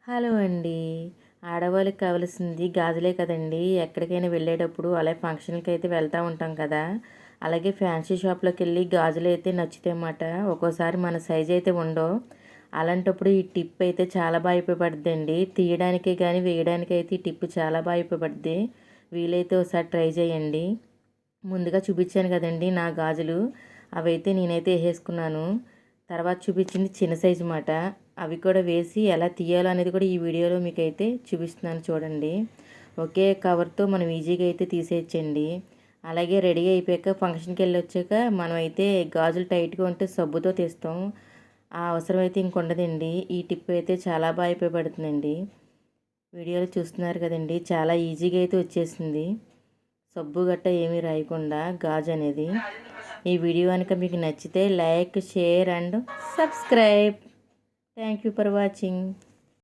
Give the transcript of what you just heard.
Hello అండి. ఆడవాళ్ళకి కావాల్సింది గాజులే కదండీ! ఎక్కడికైనా వెళ్ళేటప్పుడు అలాగే ఫంక్షన్‌లకైతే వెళ్తా ఉంటాం కదా! అలాగే ఫ్యాన్సీ షాప్‌లోకెళ్ళి గాజులైతే నచ్చుతాయన్నమాట. ఒక్కోసారి మన సైజ్ అయితే ఉండవు. అలాంటప్పుడు ఈ టిప్ అయితే చాలా బాగా ఉపయోగపడుద్దండి. తీయడానికే గానీ, వేయడానికైతే ఈ టిప్ చాలా బాగా ఉపయోగపడుద్ది. వీలైతే ఒకసారి ట్రై చేయండి. ముందుగా చూపించాను కదండీ నా గాజులు. అవైతే నేనైతే ఏసేసుకున్నాను. తర్వాత చూపించింది చిన్న సైజు మాట. అవి కూడా వేసి ఎలా తీయాలో అనేది కూడా ఈ వీడియోలో మీకైతే చూపిస్తున్నాను చూడండి. ఒకే కవర్తో మనం ఈజీగా అయితే తీసేయచ్చండి. అలాగే రెడీ అయిపోయాక ఫంక్షన్కి వెళ్ళొచ్చాక మనం అయితే గాజులు టైట్గా ఉంటే సబ్బుతో తీస్తాం. ఆ అవసరం అయితే ఇంకొండదండి. ఈ టిప్ అయితే చాలా బాగా ఉపయోగపడుతుందండి. వీడియోలో చూస్తున్నారు కదండి, చాలా ఈజీగా అయితే వచ్చేసింది. సబ్బు గట్ట ఏమీ రాయకుండా గాజు అనేది. ఈ వీడియో కనుక మీకు నచ్చితే like, share and subscribe. Thank you for watching.